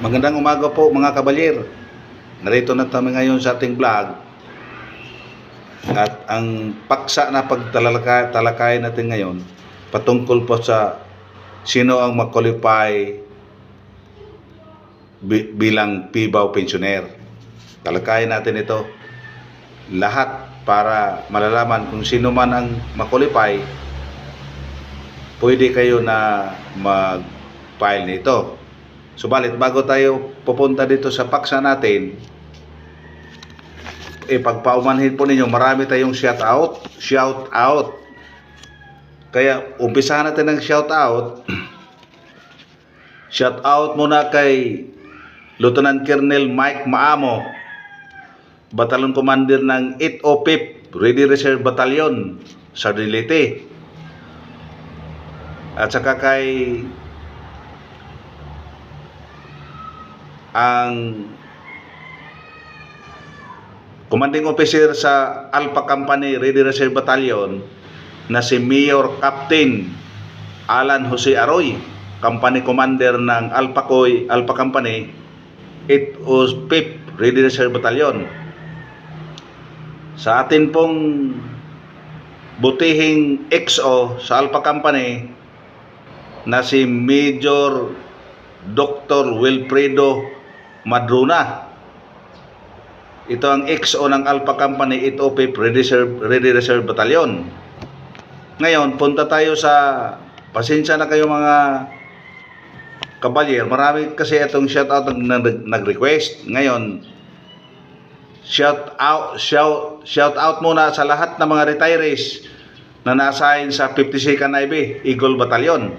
Magandang umaga po mga kabalyero. Narito na kami ngayon sa ating vlog. At ang paksa na pagtalakay natin ngayon patungkol po sa sino ang mag-qualify bilang PIBAW pensioner. Talakayin natin ito lahat para malalaman kung sino man ang mag-qualify, pwede kayo na mag-file nito. Subalit bago tayo pupunta dito sa paksa natin, pagpaumanhin po ninyo, marami tayong shout out. Kaya umpisahan natin ng shout out. Shout out muna kay Lieutenant Colonel Mike Maamo, Battalion Commander ng 805 Ready Reserve Battalion sa Leyte. At saka kay ang commanding officer sa Alpha Company Ready Reserve Battalion na si Mayor Captain Alan Jose Aroy, company commander ng Alpha Company 805 Ready Reserve Battalion. Sa atin pong butihing XO sa Alpha Company na si Major Dr. Wilfredo Madruna. Ito ang XO ng Alpha Company 805 Ready Reserve Battalion. Ngayon, punta tayo sa, pasensya na kayo mga kabalyer, marami kasi itong shoutout nag-request. Ngayon, shout out muna sa lahat ng mga retirees na na-assign sa 52nd IB Eagle Battalion.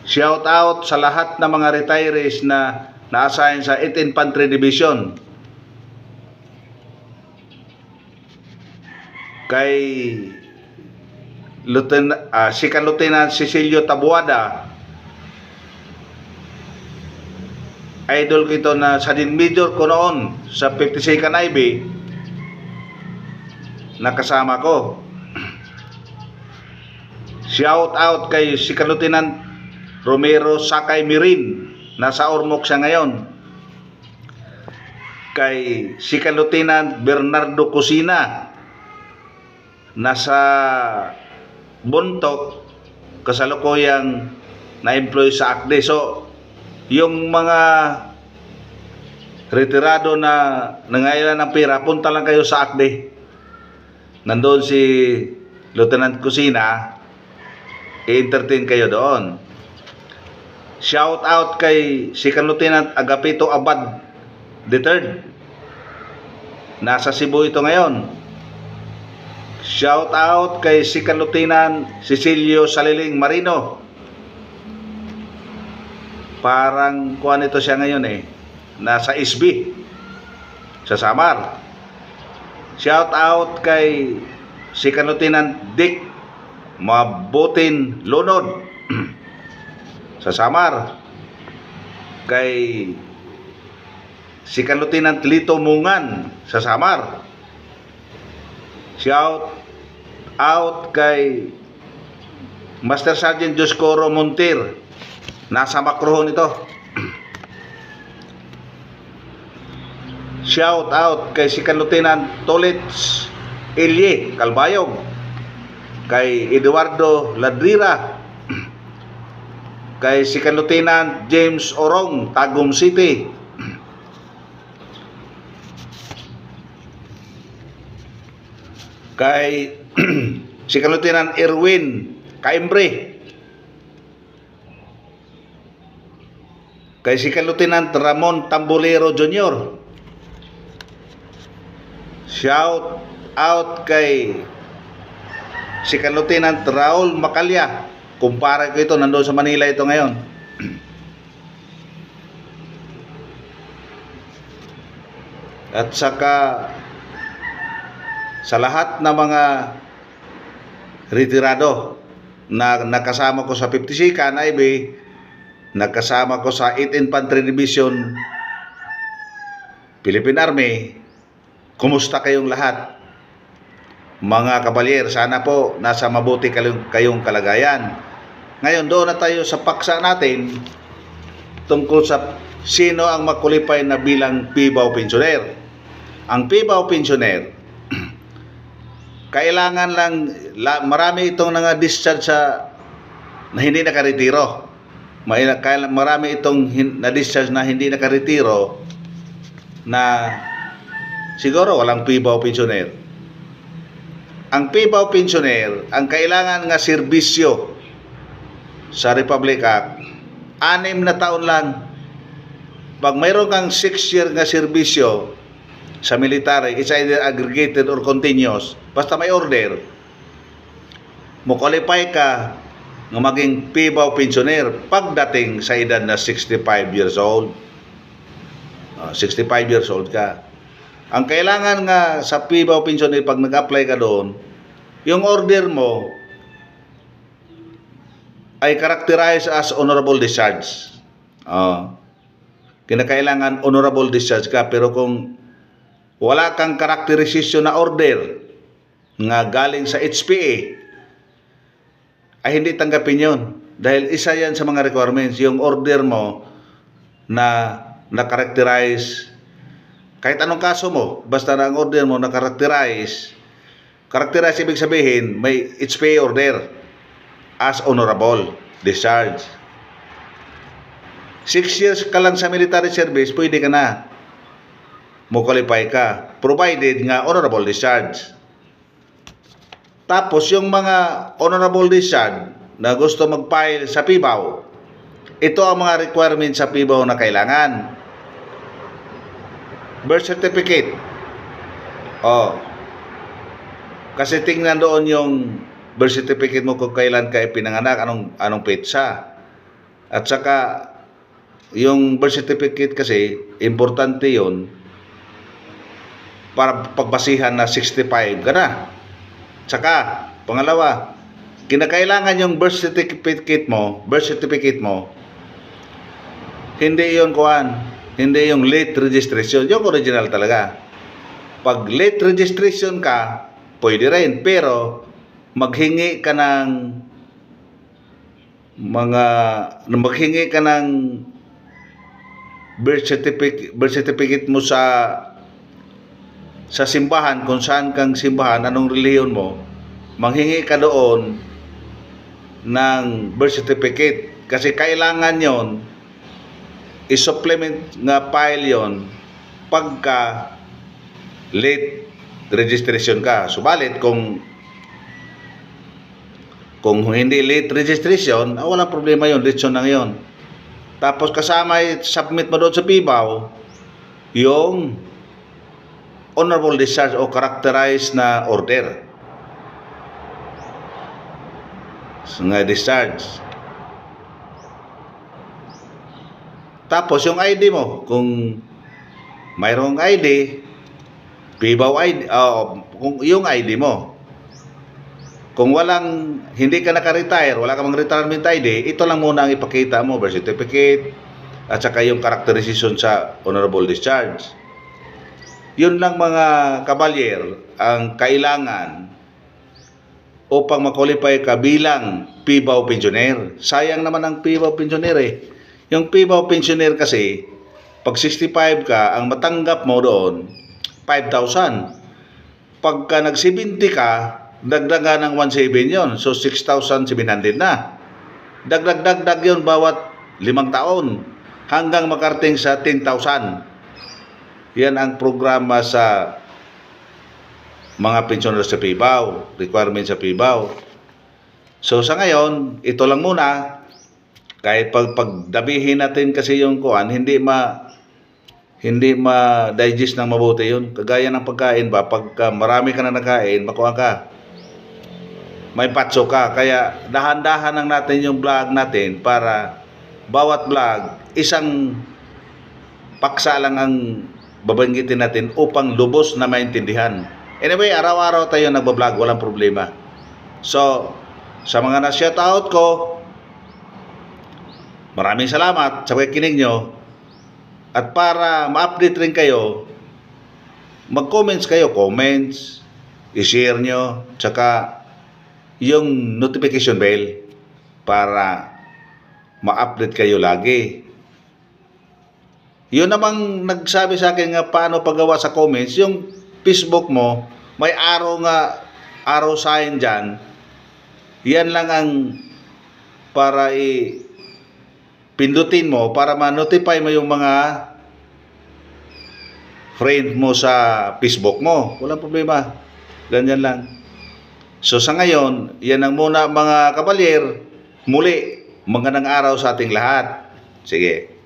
Shout out sa lahat ng mga retirees na na-assign sa 8th Infantry Division. Kay Second Lieutenant Cecilio Tabuada, idol ko ito na Sergeant Major ko noon sa 52nd IB, nakasama ko. Shout out kay Second Lieutenant Romero Sakay Mirin, nasa Ormoc siya ngayon. Kay Second Lieutenant Bernardo Cusina, nasa Bontoc, kasalukuyang na-employ sa ACDE. So, yung mga retirado na nangailan ng pera, punta lang kayo sa ACDE. Nandoon si Lieutenant Cusina, i-entertain kayo doon. Shout out kay Second Lieutenant Agapito Abad III, nasa Cebu ito ngayon. Shout out kay Second Lieutenant Cecilio Saliling Marino, parang kuan ito siya ngayon nasa SB sa Samar. Shout out kay Second Lieutenant Dick Mabutin Lunod sa Samar. Kay Second Lieutenant Lito Mungan sa Samar. Shout out kay Master Sergeant Joscoro Montir, nasa Macrohon ito. Shout out kay Second Lieutenant Tolets Elie Calbayog, kay Eduardo Ladrira, kay Second Lieutenant James Orong, Tagum City, kay Second Lieutenant Erwin Caimbre, kay Second Lieutenant Ramon Tambolero Jr. Shout out kay Second Lieutenant Raul Macalya, kumpara ko ito, nandoon sa Manila ito ngayon. At saka sa lahat ng mga retirado na nakasama ko sa 52nd IB, nakasama ko sa 8th Infantry Division Philippine Army, kumusta kayong lahat? Mga kabalyer, sana po nasa mabuti kayong kalagayan. Ngayon, doon na tayo sa paksa natin tungkol sa sino ang makulipay na bilang PIBAW pensioner. Ang PIBAW pensioner, kailangan lang, marami itong discharge na hindi nakaretiro. Marami itong na-discharge na hindi nakaretiro na siguro walang PIBAW pensioner. Ang PIBAW pensioner, ang kailangan nga serbisyo sa Republic Act, 6 na taon lang. Pag mayroon kang 6-year nga serbisyo sa military, it's either aggregated or continuous, basta may order, mo-qualify ka ng maging PIBAW pensioner pagdating sa edad na 65 years old. 65 years old ka. Ang kailangan nga sa PIBAW pensioner pag nag-apply ka doon, yung order mo ay characterized as honorable discharge. Kinakailangan honorable discharge ka, pero kung wala kang characterization na order nga galing sa HPA, ay hindi tanggapin yun. Dahil isa yan sa mga requirements, yung order mo na na-characterize, kahit anong kaso mo, basta na ang order mo na-characterize, ibig sabihin, may HPA order as honorable discharge. 6 years ka lang sa military service, pwede ka na mo-qualify ka, provided nga honorable discharge. Tapos yung mga honorable discharge na gusto mag-file sa PIBAW, ito ang mga requirements sa PIBAW na kailangan. Birth certificate. Kasi tingnan doon yung birth certificate mo kung kailan ka ipinanganak, anong petsa. At saka yung birth certificate kasi importante yon para pagbasihan na 65 ka na. Saka pangalawa, kinakailangan yung birth certificate mo, hindi hindi yung late registration, yung original talaga. Pag late registration ka, pwede rin, pero maghingi ka ng birth certificate mo sa simbahan, kung saan kang simbahan, anong relihiyon mo, manghingi ka doon ng birth certificate, kasi kailangan yon i-supplement nga file yon pagka late registration ka. Subalit kung hindi late registration, walang problema yon, lechon lang yon. Tapos kasama submit mo doon sa PIBAW yung honorable discharge o characterized na order nga discharge. Tapos yung ID mo, kung mayroong ID, PIBAW ID, kung yung ID mo. Kung hindi ka naka-retire, wala ka mang retirement ID, ito lang muna ang ipakita mo, birth certificate, at saka yung characterization sa honorable discharge. Yun lang mga kabalyer ang kailangan upang makwalify ka bilang PIBAW pensioner. Sayang naman ang PIBAW pensioner eh. Yung PIBAW pensioner kasi, pag 65 ka, ang matanggap mo doon, 5,000. Pagka nag-70 ka, dagdagan ng 1,700 yon. So 6,700 na. Dagdag yon bawat 5 taon hanggang makarating sa 10,000. Yan ang programa sa mga pensioner sa PIBAW, requirement sa PIBAW. So sa ngayon, ito lang muna. Kahit pagdabihin natin kasi yung kuan, hindi ma-digest ng mabuti yun. Kagaya ng pagkain ba, pagka marami ka na nakain, makuha ka, may patso ka. Kaya dahan-dahan lang natin yung vlog natin para bawat vlog, isang paksa lang ang babanggitin natin upang lubos na maintindihan. Anyway, araw-araw tayo nagbablog, walang problema. So, sa mga na-shoutout ko, maraming salamat sa pakikinig nyo. At para ma-update rin kayo, mag-comments kayo, i-share nyo, tsaka yung notification bell para ma-update kayo lagi. Yun namang nagsabi sa akin nga paano paggawa sa comments, yung Facebook mo, may arrow sign dyan. Yan lang ang para pindutin mo para ma-notify mo yung mga friend mo sa Facebook mo. Walang problema. Ganyan lang. So sa ngayon, yan ang muna mga kabalyer. Muli, magandang araw sa ating lahat. Sige.